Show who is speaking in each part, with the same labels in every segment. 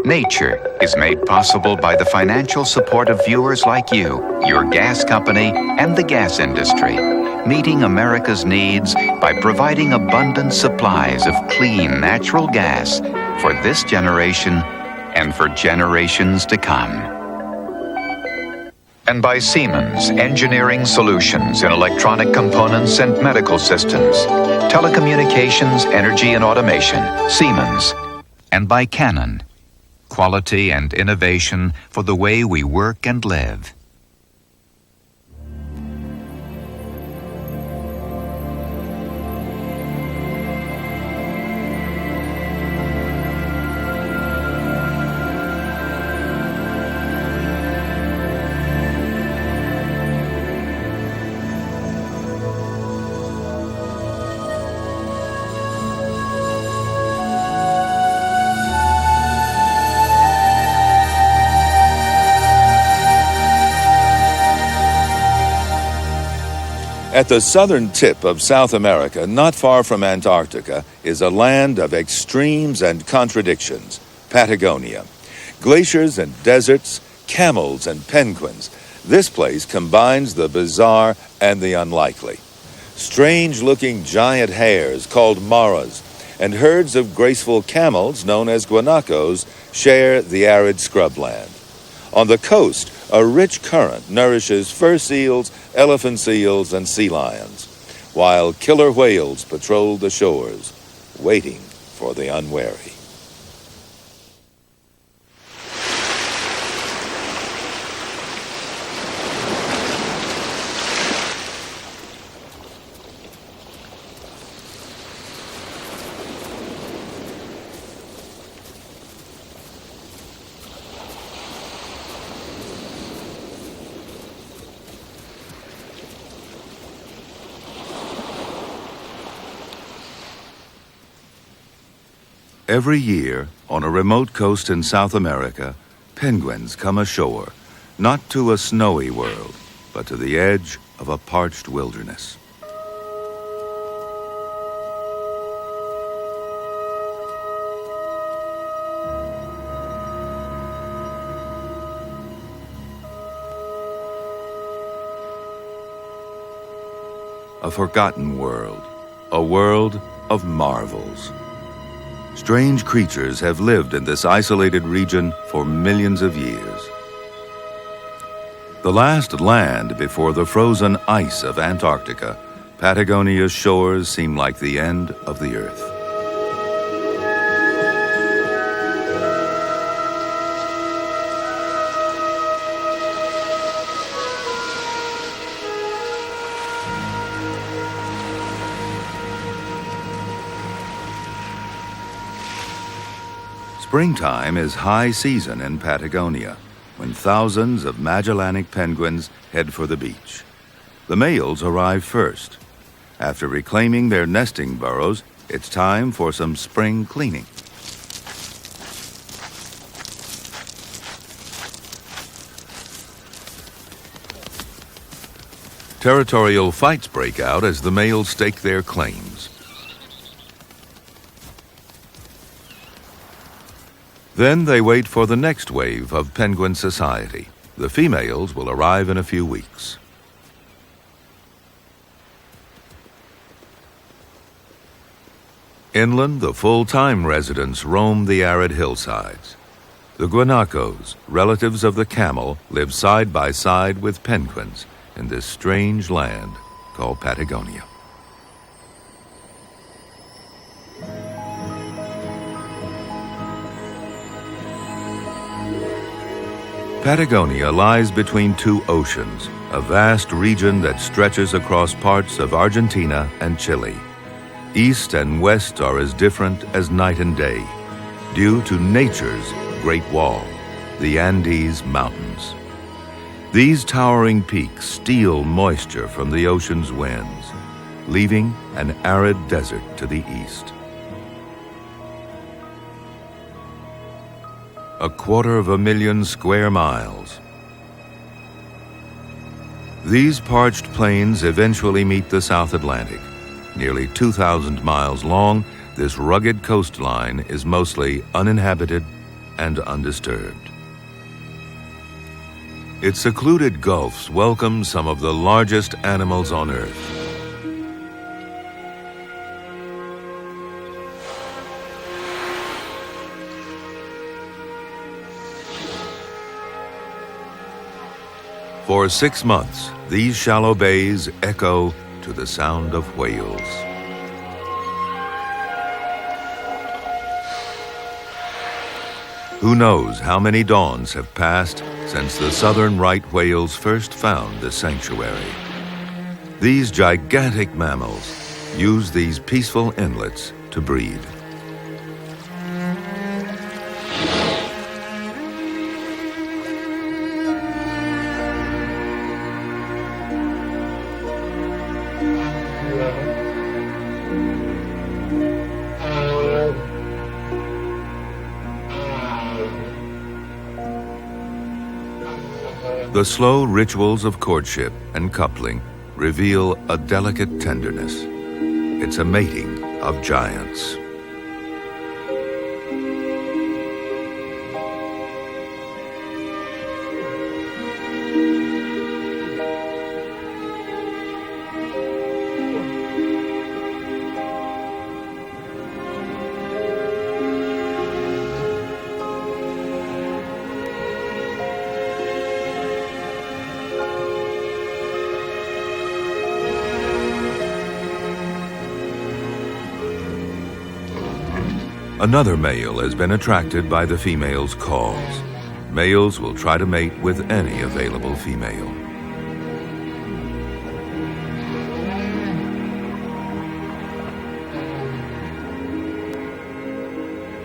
Speaker 1: Nature is made possible by the financial support of viewers like you, your gas company, and the gas industry, meeting America's needs by providing abundant supplies of clean natural gas for this generation and for generations to come. And by Siemens Engineering Solutions in electronic components and medical systems, telecommunications, energy and automation, Siemens. And by Canon, quality and innovation for the way we work and live.
Speaker 2: At the southern tip of South America, not far from Antarctica, is a land of extremes and contradictions, Patagonia. Glaciers and deserts, camels and penguins. This place combines the bizarre and the unlikely. Strange-looking giant hares called maras and herds of graceful camels known as guanacos share the arid scrubland. On the coast, a rich current nourishes fur seals, elephant seals, and sea lions, while killer whales patrol the shores, waiting for the unwary. Every year, on a remote coast in South America, penguins come ashore, not to a snowy world, but to the edge of a parched wilderness. A forgotten world, a world of marvels. Strange creatures have lived in this isolated region for millions of years. The last land before the frozen ice of Antarctica, Patagonia's shores seem like the end of the earth. Springtime is high season in Patagonia, when thousands of Magellanic penguins head for the beach. The males arrive first. After reclaiming their nesting burrows, it's time for some spring cleaning. Territorial fights break out as the males stake their claims. Then they wait for the next wave of penguin society. The females will arrive in a few weeks. Inland, the full-time residents roam the arid hillsides. The guanacos, relatives of the camel, live side by side with penguins in this strange land called Patagonia. Patagonia lies between two oceans, a vast region that stretches across parts of Argentina and Chile. East and west are as different as night and day, due to nature's Great Wall, the Andes Mountains. These towering peaks steal moisture from the ocean's winds, leaving an arid desert to the east. 250,000 square miles. These parched plains eventually meet the South Atlantic. Nearly 2,000 miles long, this rugged coastline is mostly uninhabited and undisturbed. Its secluded gulfs welcome some of the largest animals on Earth. For 6 months, these shallow bays echo to the sound of whales. Who knows how many dawns have passed since the southern right whales first found the sanctuary. These gigantic mammals use these peaceful inlets to breed. The slow rituals of courtship and coupling reveal a delicate tenderness. It's a mating of giants. Another male has been attracted by the female's calls. Males will try to mate with any available female.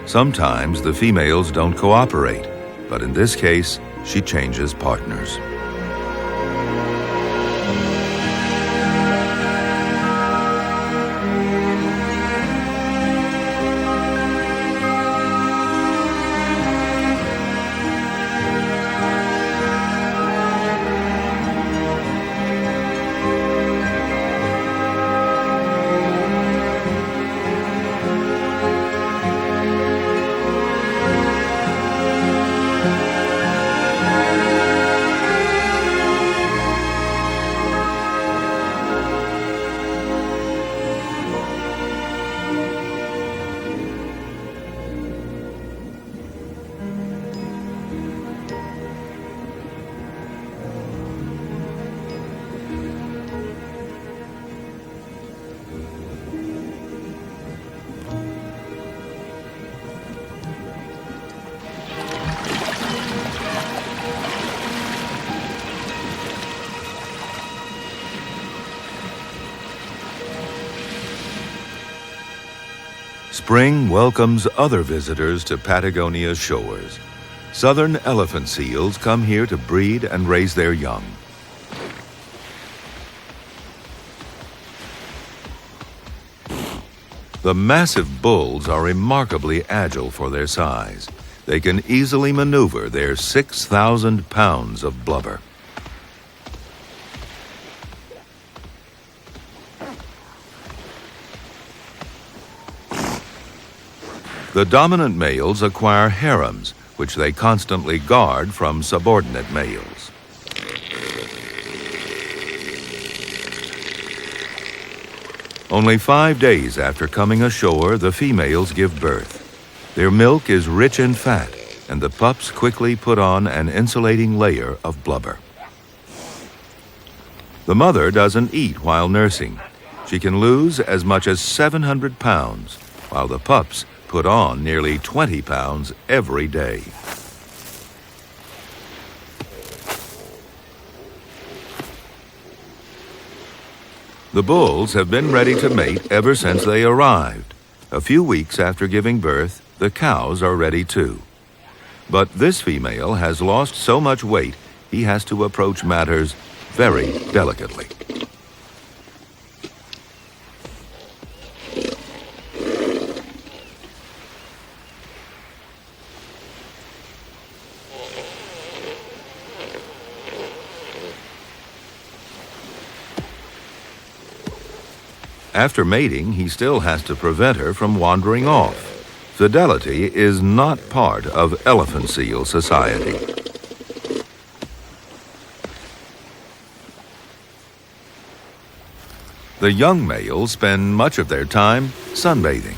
Speaker 2: Sometimes the females don't cooperate, but in this case, she changes partners. Spring welcomes other visitors to Patagonia's shores. Southern elephant seals come here to breed and raise their young. The massive bulls are remarkably agile for their size. They can easily maneuver their 6,000 pounds of blubber. The dominant males acquire harems, which they constantly guard from subordinate males. Only 5 days after coming ashore, the females give birth. Their milk is rich in fat, and the pups quickly put on an insulating layer of blubber. The mother doesn't eat while nursing. She can lose as much as 700 pounds, while the pups put on nearly 20 pounds every day. The bulls have been ready to mate ever since they arrived. A few weeks after giving birth, the cows are ready too. But this female has lost so much weight, he has to approach matters very delicately. After mating, he still has to prevent her from wandering off. Fidelity is not part of elephant seal society. The young males spend much of their time sunbathing.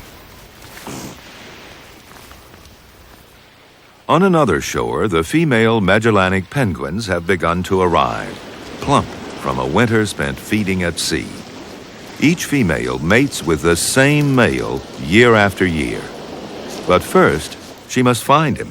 Speaker 2: On another shore, the female Magellanic penguins have begun to arrive, plump from a winter spent feeding at sea. Each female mates with the same male year after year. But first, she must find him.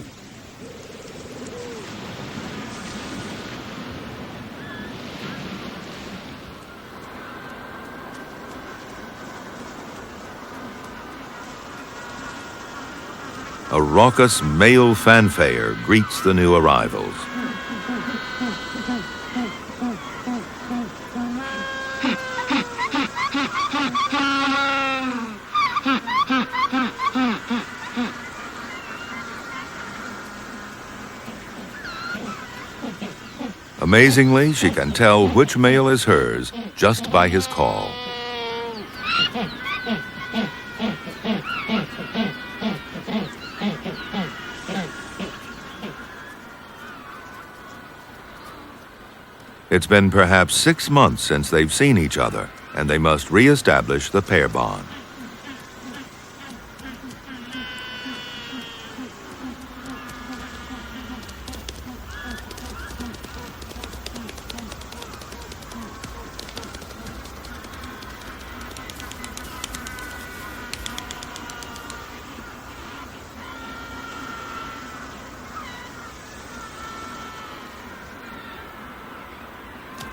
Speaker 2: A raucous male fanfare greets the new arrivals. Amazingly, she can tell which male is hers just by his call. It's been perhaps 6 months since they've seen each other, and they must re-establish the pair bond.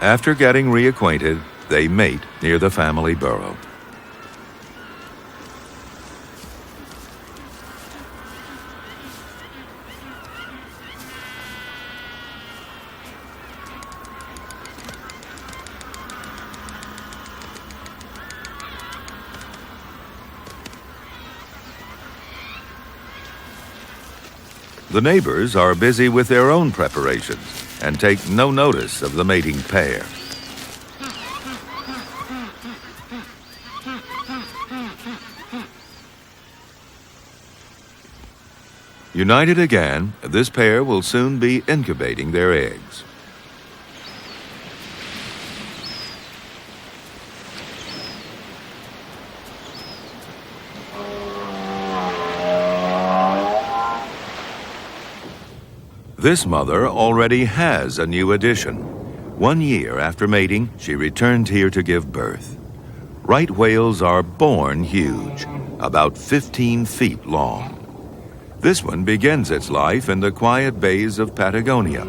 Speaker 2: After getting reacquainted, they mate near the family burrow. The neighbors are busy with their own preparations and take no notice of the mating pair. United again, this pair will soon be incubating their eggs. This mother already has a new addition. 1 year after mating, she returned here to give birth. Right whales are born huge, about 15 feet long. This one begins its life in the quiet bays of Patagonia,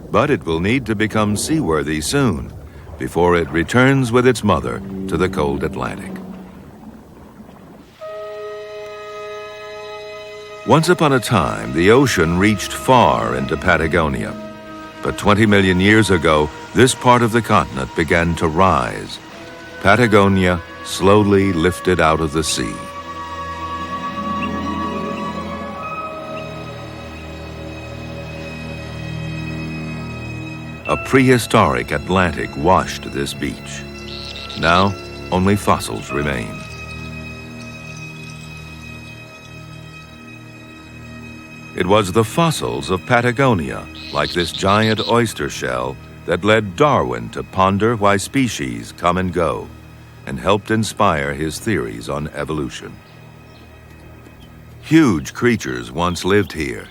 Speaker 2: but it will need to become seaworthy soon before it returns with its mother to the cold Atlantic. Once upon a time, the ocean reached far into Patagonia. But 20 million years ago, this part of the continent began to rise. Patagonia slowly lifted out of the sea. A prehistoric Atlantic washed this beach. Now, only fossils remain. It was the fossils of Patagonia, like this giant oyster shell, that led Darwin to ponder why species come and go, and helped inspire his theories on evolution. Huge creatures once lived here.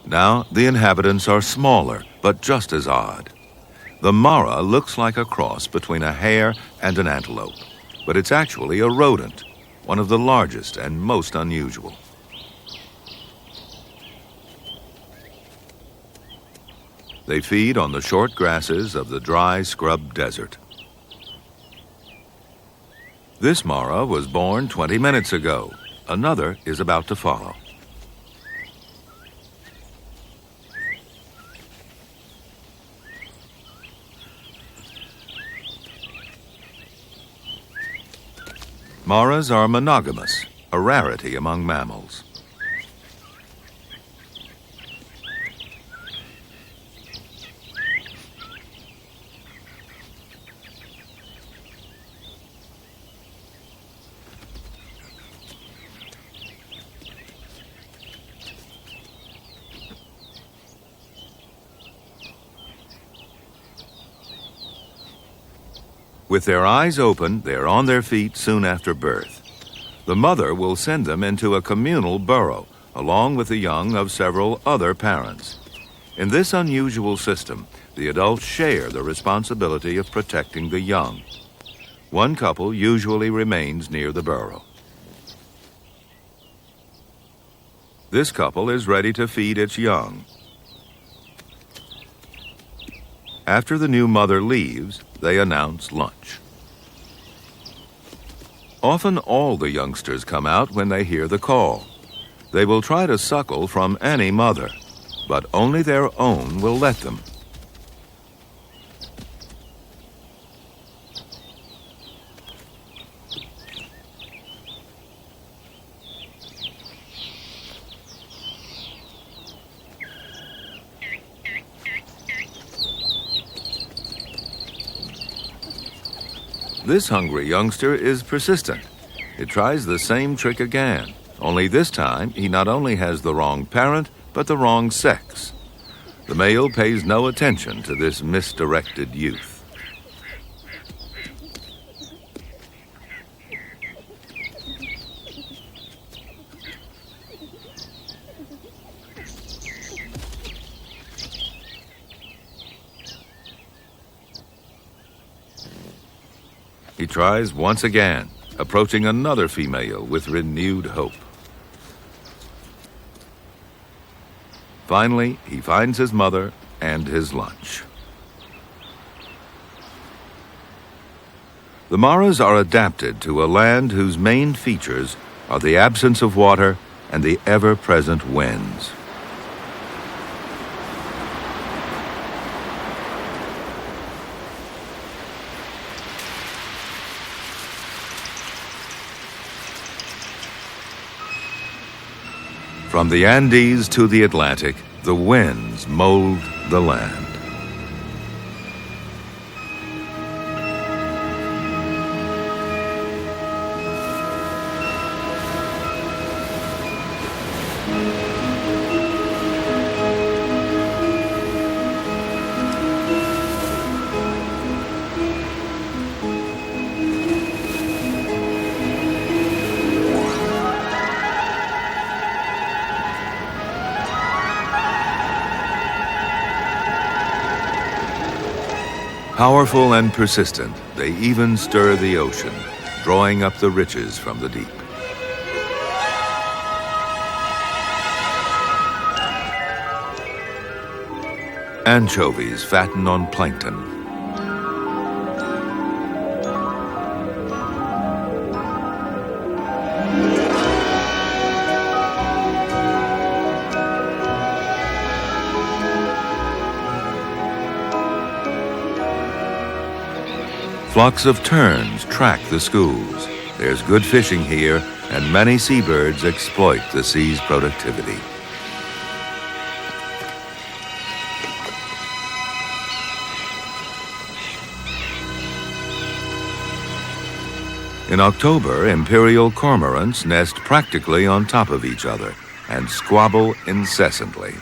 Speaker 2: Now the inhabitants are smaller, but just as odd. The mara looks like a cross between a hare and an antelope, but it's actually a rodent, one of the largest and most unusual. They feed on the short grasses of the dry scrub desert. This mara was born 20 minutes ago. Another is about to follow. Maras are monogamous, a rarity among mammals. With their eyes open, they're on their feet soon after birth. The mother will send them into a communal burrow, along with the young of several other parents. In this unusual system, the adults share the responsibility of protecting the young. One couple usually remains near the burrow. This couple is ready to feed its young. After the new mother leaves, they announce lunch. Often all the youngsters come out when they hear the call. They will try to suckle from any mother, but only their own will let them. This hungry youngster is persistent. It tries the same trick again, only this time he not only has the wrong parent, but the wrong sex. The male pays no attention to this misdirected youth. He tries once again, approaching another female with renewed hope. Finally, he finds his mother and his lunch. The maras are adapted to a land whose main features are the absence of water and the ever-present winds. From the Andes to the Atlantic, the winds mold the land. Powerful and persistent, they even stir the ocean, drawing up the riches from the deep. Anchovies fatten on plankton. Flocks of terns track the schools. There's good fishing here, and many seabirds exploit the sea's productivity. In October, imperial cormorants nest practically on top of each other and squabble incessantly.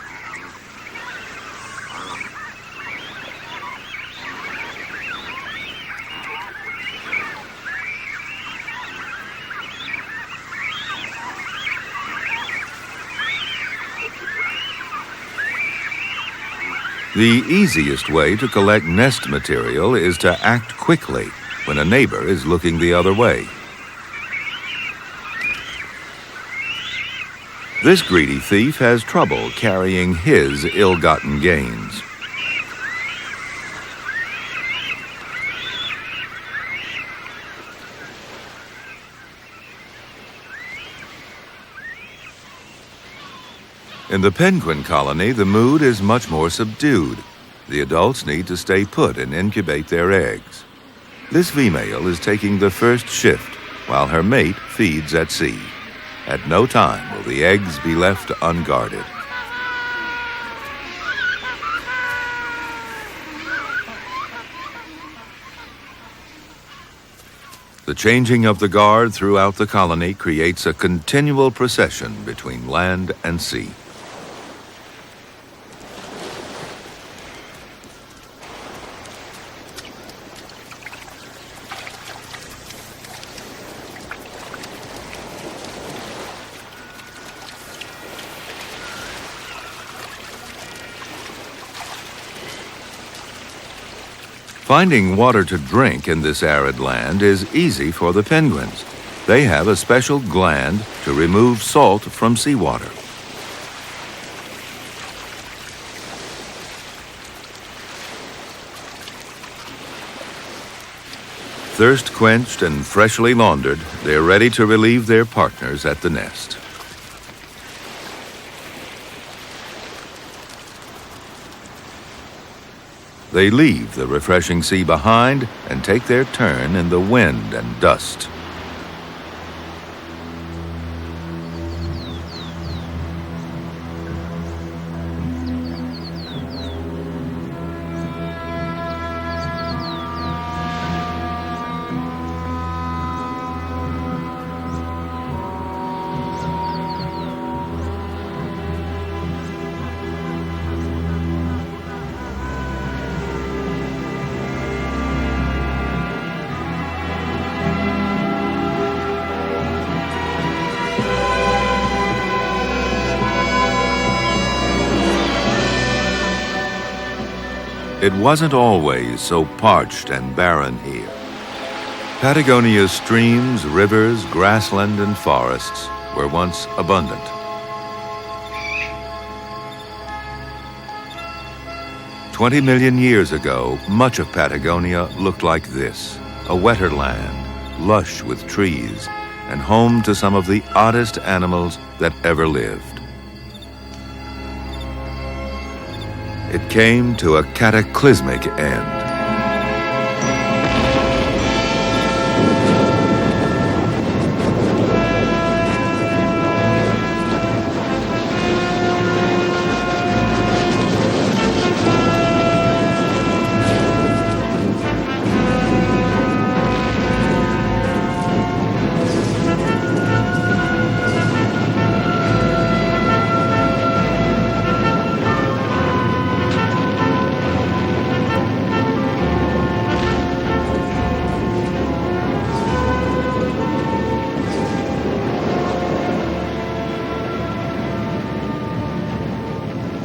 Speaker 2: The easiest way to collect nest material is to act quickly when a neighbor is looking the other way. This greedy thief has trouble carrying his ill-gotten gains. In the penguin colony, the mood is much more subdued. The adults need to stay put and incubate their eggs. This female is taking the first shift while her mate feeds at sea. At no time will the eggs be left unguarded. The changing of the guard throughout the colony creates a continual procession between land and sea. Finding water to drink in this arid land is easy for the penguins. They have a special gland to remove salt from seawater. Thirst quenched and freshly laundered, they're ready to relieve their partners at the nest. They leave the refreshing sea behind and take their turn in the wind and dust. It wasn't always so parched and barren here. Patagonia's streams, rivers, grassland, and forests were once abundant. "20 million years ago, much of Patagonia looked like this, a wetter land, lush with trees, and home to some of the oddest animals that ever lived. It came to a cataclysmic end.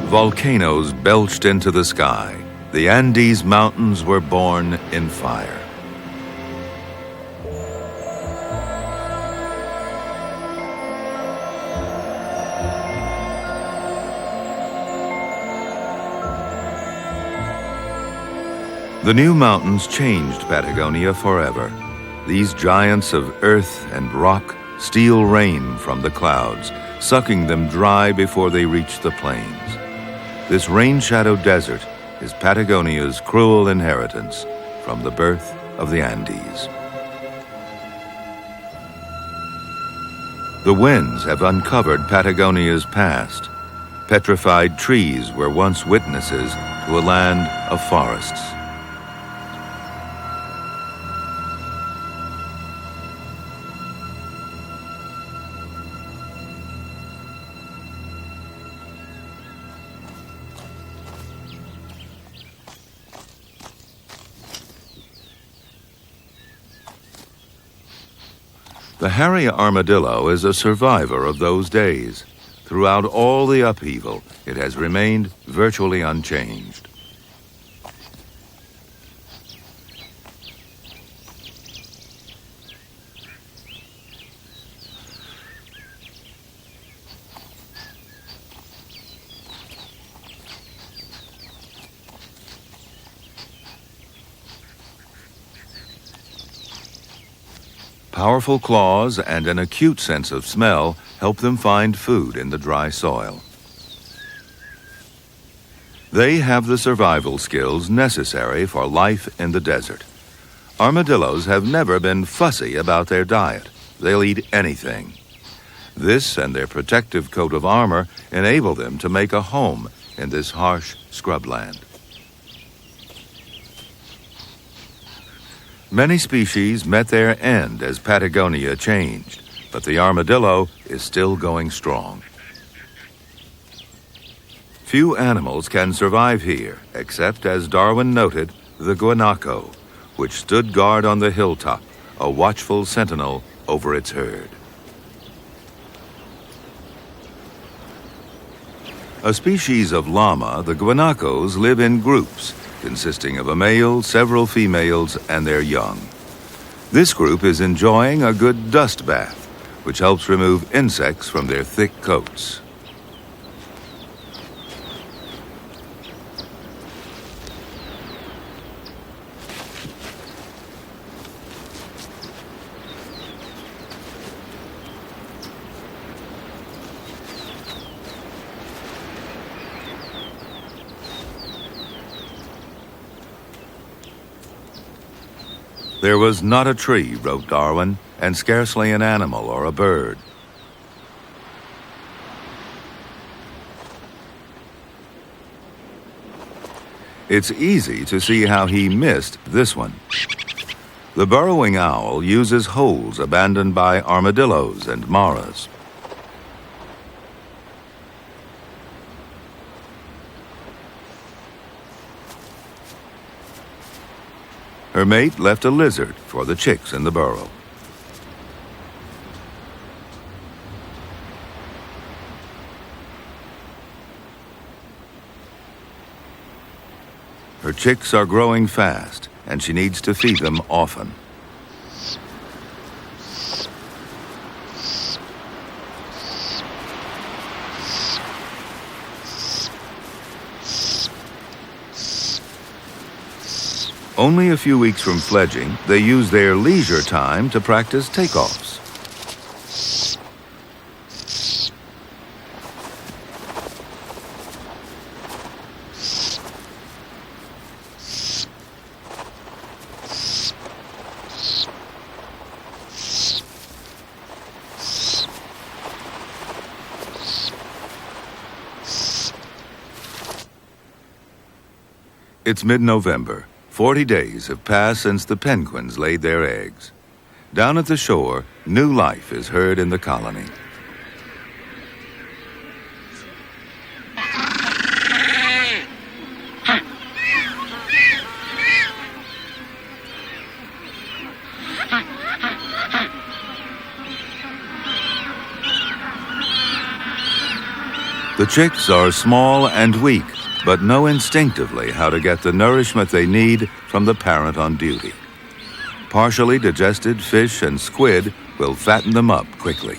Speaker 2: Volcanoes belched into the sky. The Andes Mountains were born in fire. The new mountains changed Patagonia forever. These giants of earth and rock steal rain from the clouds, sucking them dry before they reach the plains. This rain-shadowed desert is Patagonia's cruel inheritance from the birth of the Andes. The winds have uncovered Patagonia's past. Petrified trees were once witnesses to a land of forests. The hairy armadillo is a survivor of those days. Throughout all the upheaval, it has remained virtually unchanged. Powerful claws and an acute sense of smell help them find food in the dry soil. They have the survival skills necessary for life in the desert. Armadillos have never been fussy about their diet. They'll eat anything. This and their protective coat of armor enable them to make a home in this harsh scrubland. Many species met their end as Patagonia changed, but the armadillo is still going strong. Few animals can survive here, except, as Darwin noted, the guanaco, which stood guard on the hilltop, a watchful sentinel over its herd. A species of llama, the guanacos live in groups, consisting of a male, several females, and their young. This group is enjoying a good dust bath, which helps remove insects from their thick coats. There was not a tree, wrote Darwin, and scarcely an animal or a bird. It's easy to see how he missed this one. The burrowing owl uses holes abandoned by armadillos and maras. Her mate left a lizard for the chicks in the burrow. Her chicks are growing fast, and she needs to feed them often. Only a few weeks from fledging, they use their leisure time to practice takeoffs. It's mid-November. 40 days have passed since the penguins laid their eggs. Down at the shore, new life is heard in the colony. The chicks are small and weak, but know instinctively how to get the nourishment they need from the parent on duty. Partially digested fish and squid will fatten them up quickly.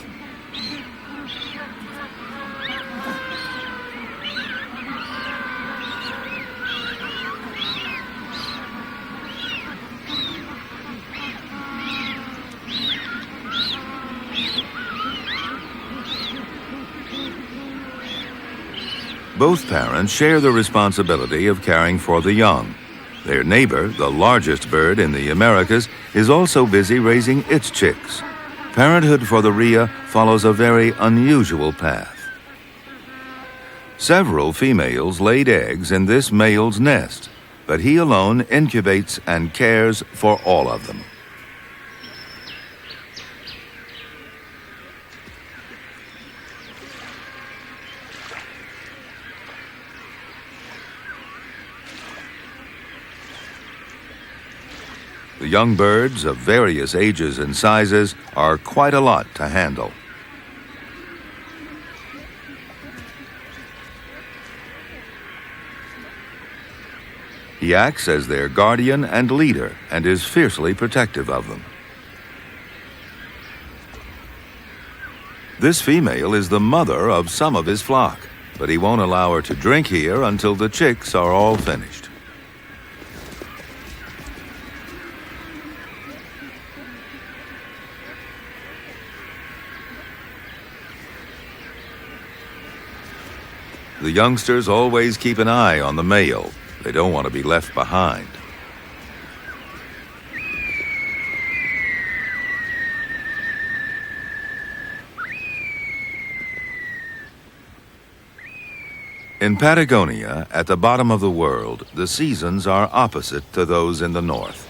Speaker 2: Both parents share the responsibility of caring for the young. Their neighbor, the largest bird in the Americas, is also busy raising its chicks. Parenthood for the rhea follows a very unusual path. Several females laid eggs in this male's nest, but he alone incubates and cares for all of them. The young birds of various ages and sizes are quite a lot to handle. He acts as their guardian and leader and is fiercely protective of them. This female is the mother of some of his flock, but he won't allow her to drink here until the chicks are all finished. The youngsters always keep an eye on the male. They don't want to be left behind. In Patagonia, at the bottom of the world, the seasons are opposite to those in the north.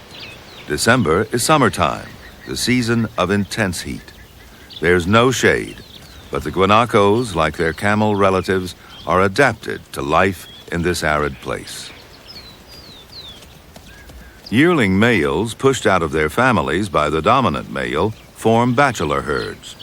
Speaker 2: December is summertime, the season of intense heat. There's no shade, but the guanacos, like their camel relatives, are adapted to life in this arid place. Yearling males pushed out of their families by the dominant male form bachelor herds.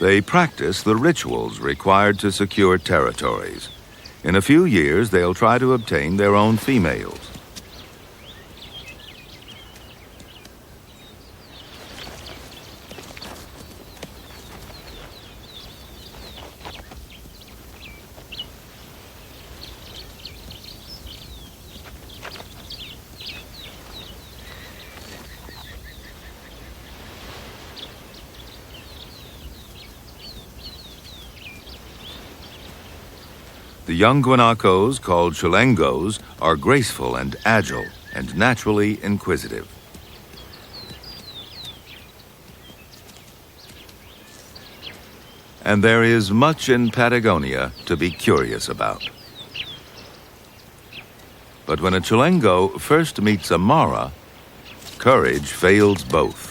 Speaker 2: They practice the rituals required to secure territories. In a few years, they'll try to obtain their own females. The young guanacos, called chulengos, are graceful and agile and naturally inquisitive. And there is much in Patagonia to be curious about. But when a chulengo first meets a mara, courage fails both.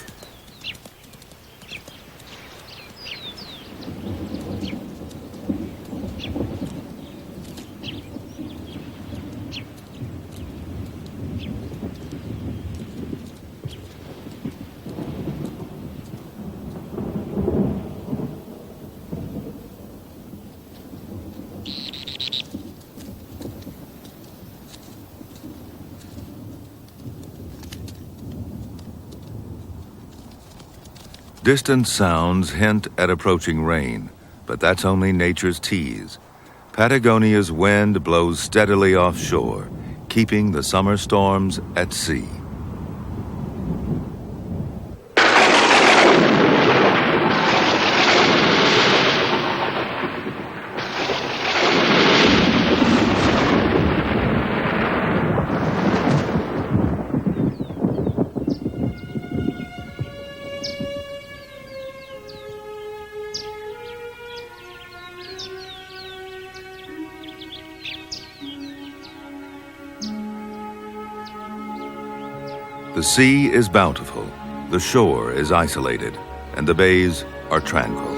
Speaker 2: Distant sounds hint at approaching rain, but that's only nature's tease. Patagonia's wind blows steadily offshore, keeping the summer storms at sea. The sea is bountiful, the shore is isolated, and the bays are tranquil.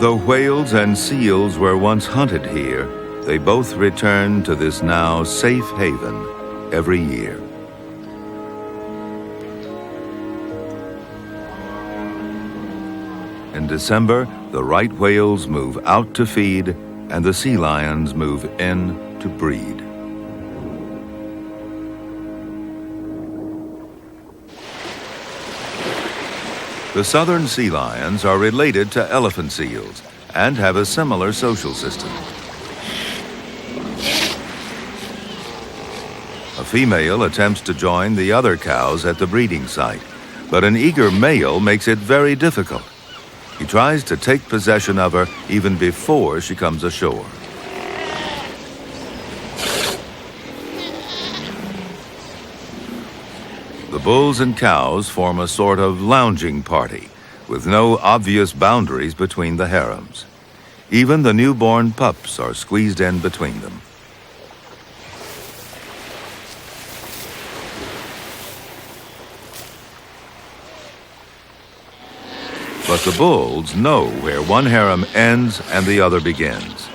Speaker 2: Though whales and seals were once hunted here, they both return to this now safe haven every year. In December, the right whales move out to feed, and the sea lions move in to breed. The southern sea lions are related to elephant seals and have a similar social system. A female attempts to join the other cows at the breeding site, but an eager male makes it very difficult. He tries to take possession of her even before she comes ashore. The bulls and cows form a sort of lounging party, with no obvious boundaries between the harems. Even the newborn pups are squeezed in between them. But the bulls know where one harem ends and the other begins.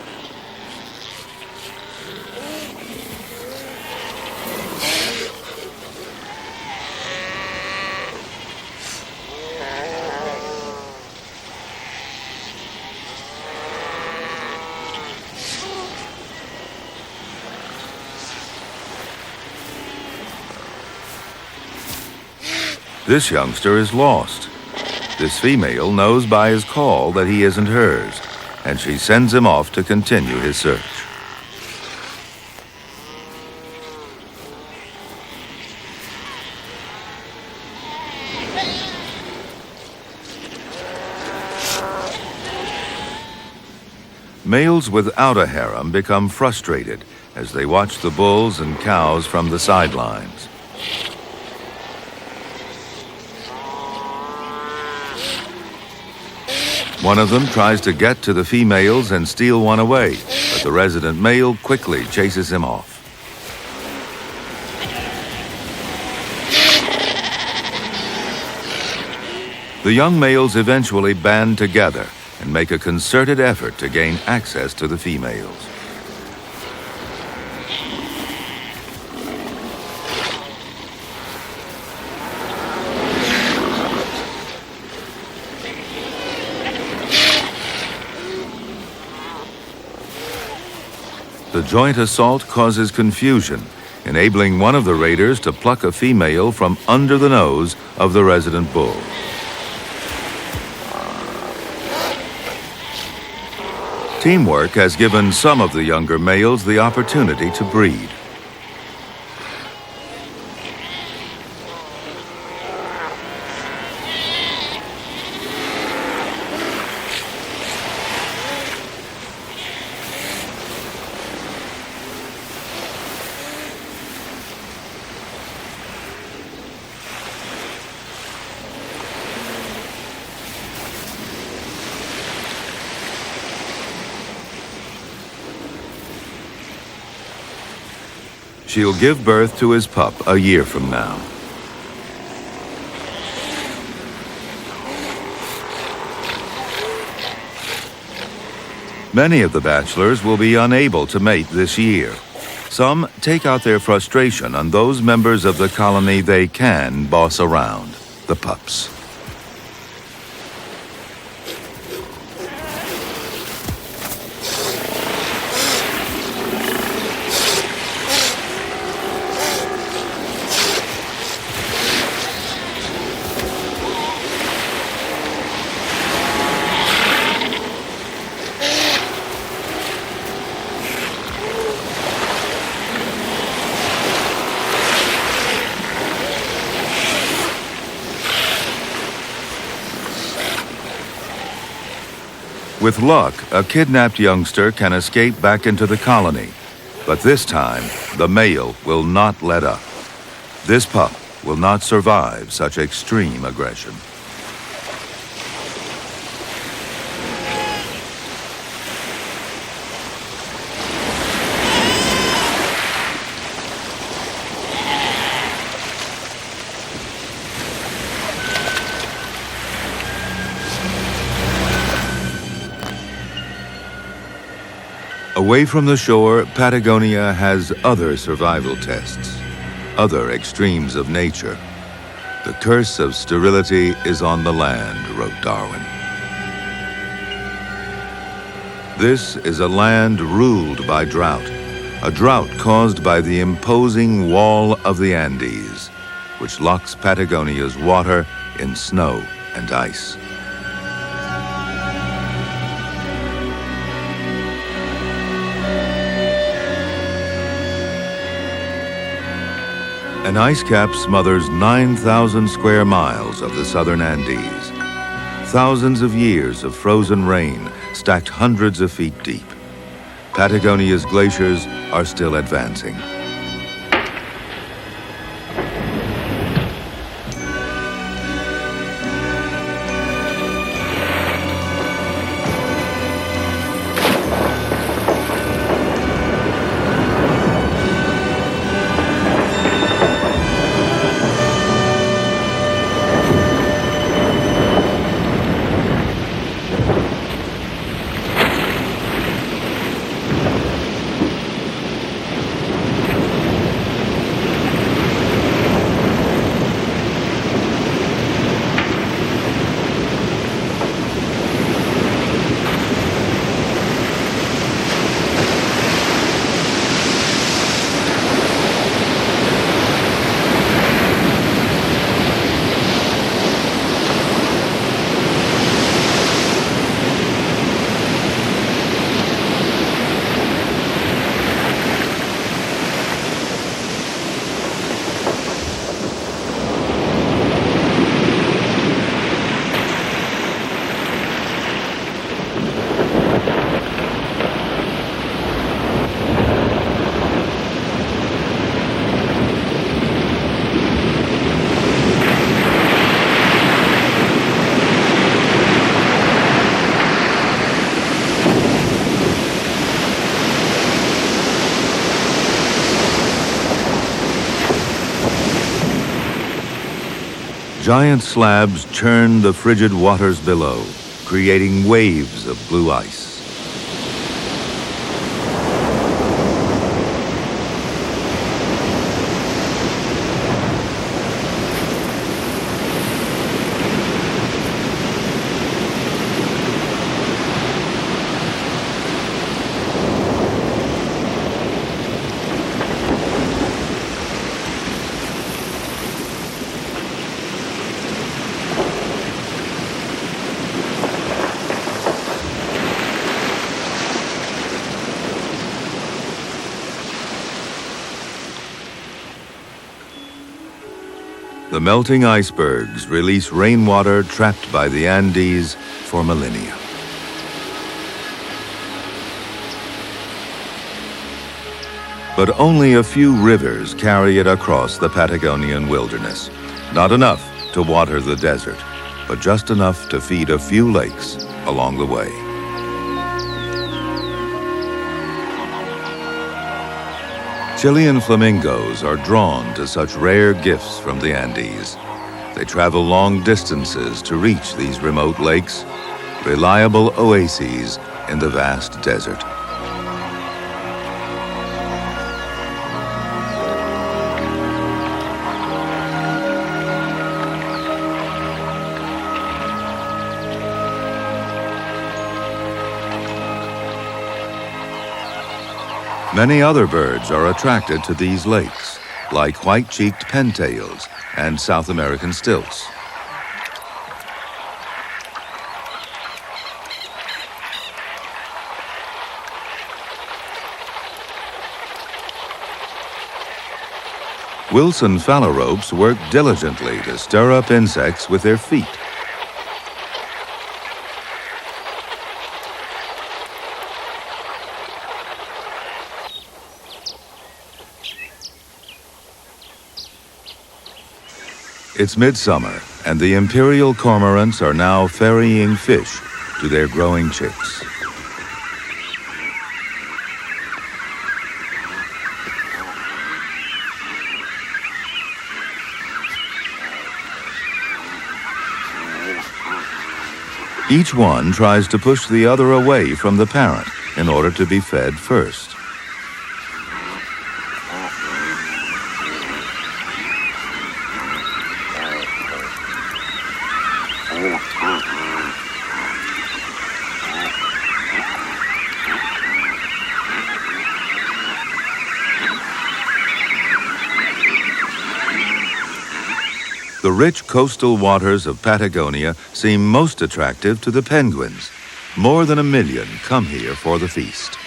Speaker 2: This youngster is lost. This female knows by his call that he isn't hers, and she sends him off to continue his search. Males without a harem become frustrated as they watch the bulls and cows from the sidelines. One of them tries to get to the females and steal one away, but the resident male quickly chases him off. The young males eventually band together and make a concerted effort to gain access to the females. The joint assault causes confusion, enabling one of the raiders to pluck a female from under the nose of the resident bull. Teamwork has given some of the younger males the opportunity to breed. She'll give birth to his pup a year from now. Many of the bachelors will be unable to mate this year. Some take out their frustration on those members of the colony they can boss around, the pups. With luck, a kidnapped youngster can escape back into the colony. But this time, the male will not let up. This pup will not survive such extreme aggression. Away from the shore, Patagonia has other survival tests, other extremes of nature. The curse of sterility is on the land, wrote Darwin. This is a land ruled by drought, a drought caused by the imposing wall of the Andes, which locks Patagonia's water in snow and ice. An ice cap smothers 9,000 square miles of the southern Andes. Thousands of years of frozen rain stacked hundreds of feet deep. Patagonia's glaciers are still advancing. Giant slabs churn the frigid waters below, creating waves of blue ice. The melting icebergs release rainwater trapped by the Andes for millennia. But only a few rivers carry it across the Patagonian wilderness. Not enough to water the desert, but just enough to feed a few lakes along the way. Chilean flamingos are drawn to such rare gifts from the Andes. They travel long distances to reach these remote lakes, reliable oases in the vast desert. Many other birds are attracted to these lakes, like white-cheeked pintails and South American stilts. Wilson phalaropes work diligently to stir up insects with their feet. It's midsummer, and the imperial cormorants are now ferrying fish to their growing chicks. Each one tries to push the other away from the parent in order to be fed first. The rich coastal waters of Patagonia seem most attractive to the penguins. More than 1 million come here for the feast.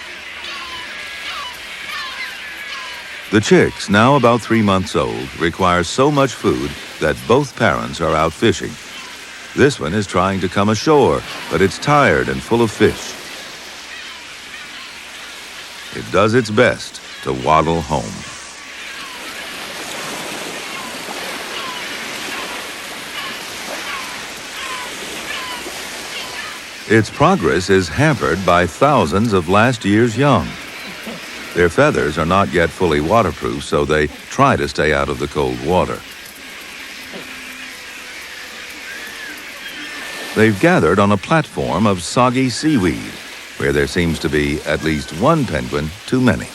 Speaker 2: The chicks, now about 3 months old, require so much food that both parents are out fishing. This one is trying to come ashore, but it's tired and full of fish. It does its best to waddle home. Its progress is hampered by thousands of last year's young. Their feathers are not yet fully waterproof, so they try to stay out of the cold water. They've gathered on a platform of soggy seaweed, where there seems to be at least one penguin too many.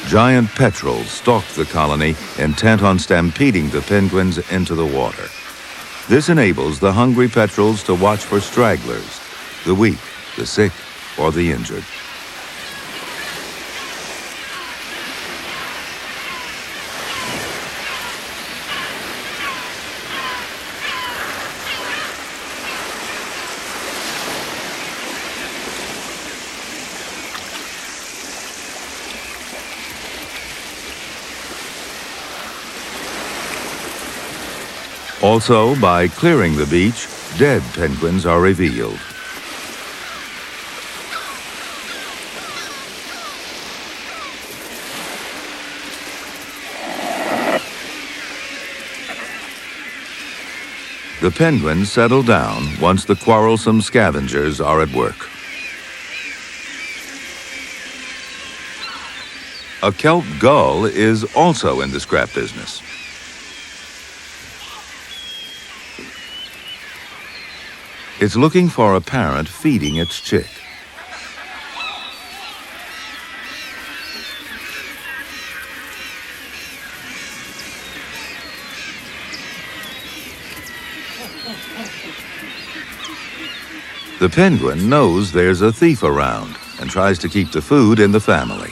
Speaker 2: Giant petrels stalk the colony, intent on stampeding the penguins into the water. This enables the hungry petrels to watch for stragglers, the weak, the sick, or the injured. Also, by clearing the beach, dead penguins are revealed. The penguins settle down once the quarrelsome scavengers are at work. A kelp gull is also in the scrap business. It's looking for a parent feeding its chick. The penguin knows there's a thief around and tries to keep the food in the family.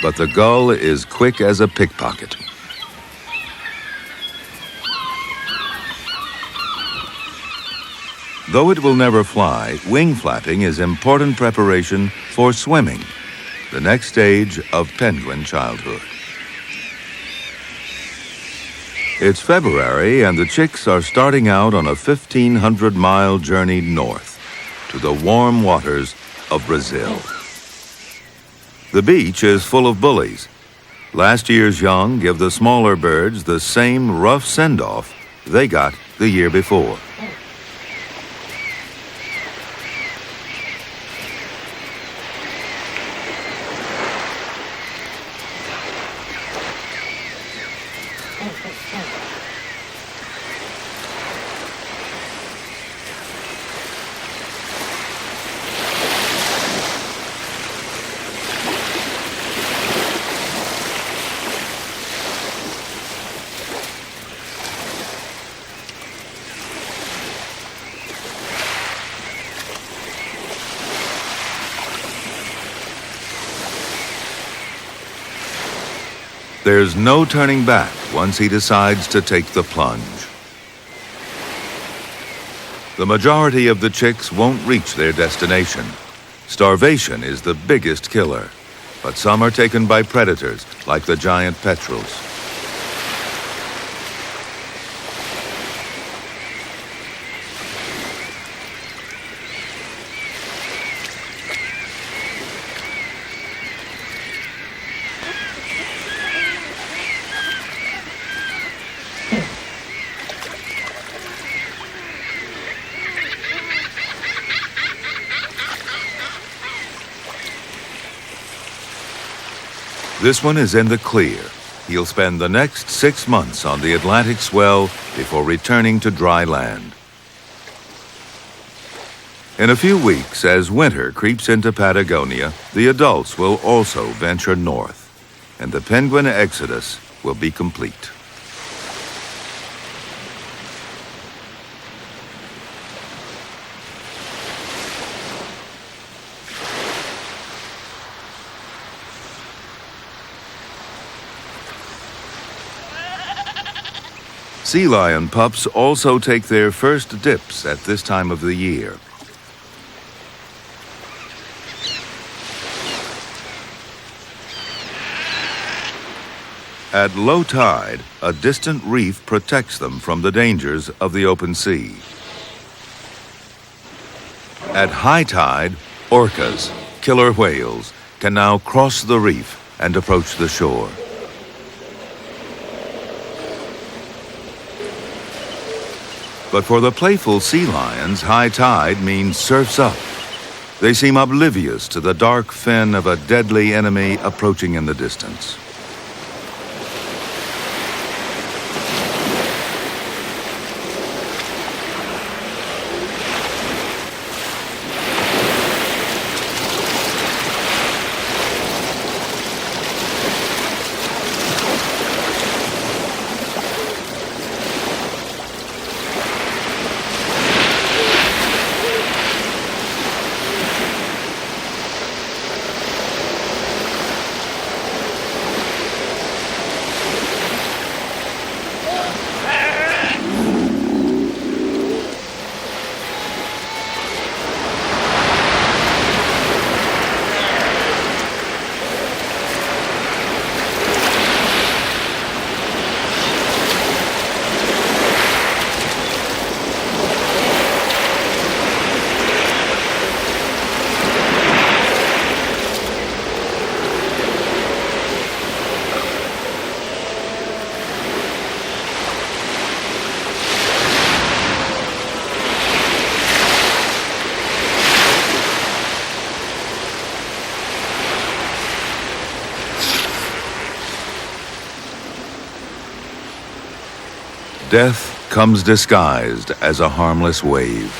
Speaker 2: But the gull is quick as a pickpocket. Though it will never fly, wing flapping is important preparation for swimming, the next stage of penguin childhood. It's February and the chicks are starting out on a 1,500-mile journey north to the warm waters of Brazil. The beach is full of bullies. Last year's young give the smaller birds the same rough send-off they got the year before. There's no turning back once he decides to take the plunge. The majority of the chicks won't reach their destination. Starvation is the biggest killer, but some are taken by predators like the giant petrels. This one is in the clear. He'll spend the next 6 months on the Atlantic swell before returning to dry land. In a few weeks, as winter creeps into Patagonia, the adults will also venture north, and the penguin exodus will be complete. Sea lion pups also take their first dips at this time of the year. At low tide, a distant reef protects them from the dangers of the open sea. At high tide, orcas, killer whales, can now cross the reef and approach the shore. But for the playful sea lions, high tide means surf's up. They seem oblivious to the dark fin of a deadly enemy approaching in the distance. Death comes disguised as a harmless wave.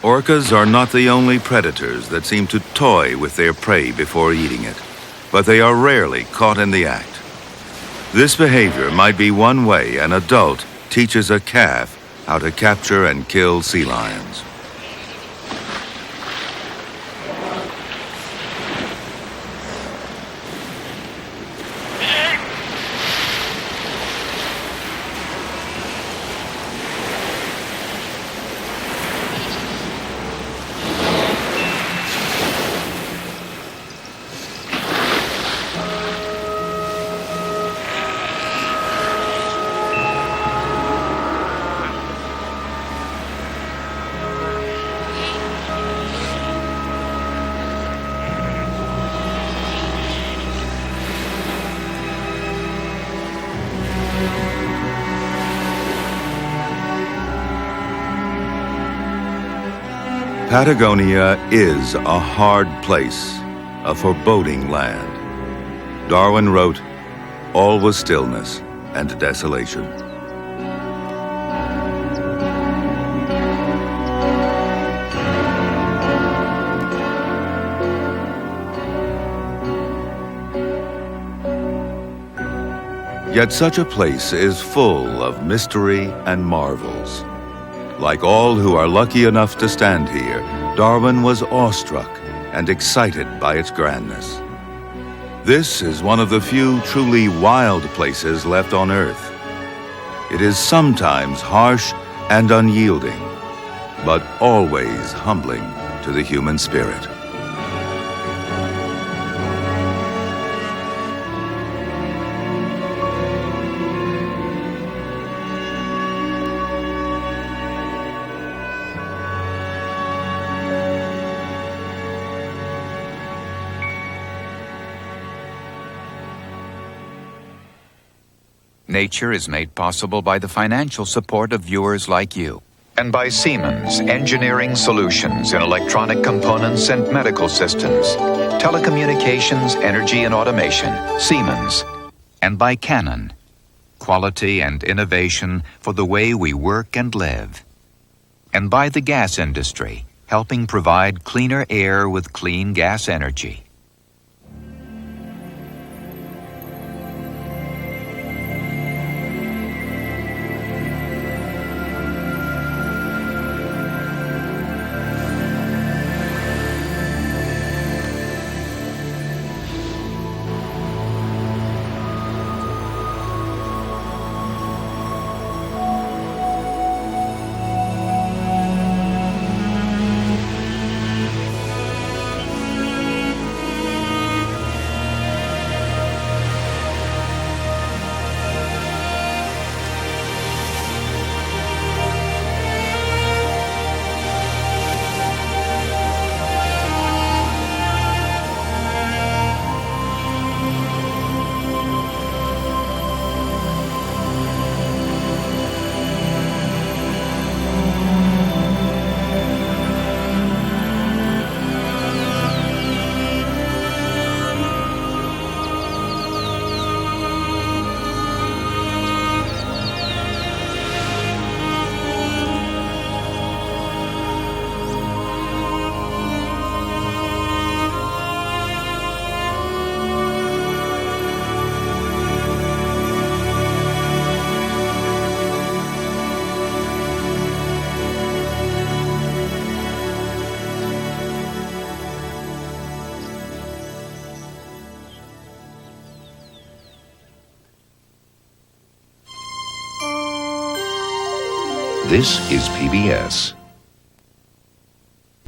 Speaker 2: Orcas are not the only predators that seem to toy with their prey before eating it, but they are rarely caught in the act. This behavior might be one way an adult teaches a calf how to capture and kill sea lions. Patagonia is a hard place, a foreboding land. Darwin wrote, "All was stillness and desolation." Yet such a place is full of mystery and marvels. Like all who are lucky enough to stand here, Darwin was awestruck and excited by its grandness. This is one of the few truly wild places left on Earth. It is sometimes harsh and unyielding, but always humbling to the human spirit.
Speaker 1: Nature is made possible by the financial support of viewers like you, and by Siemens Engineering Solutions in electronic components and medical systems, telecommunications, energy and automation, Siemens, and by Canon, quality and innovation for the way we work and live, and by the gas industry, helping provide cleaner air with clean gas energy.
Speaker 3: This is PBS.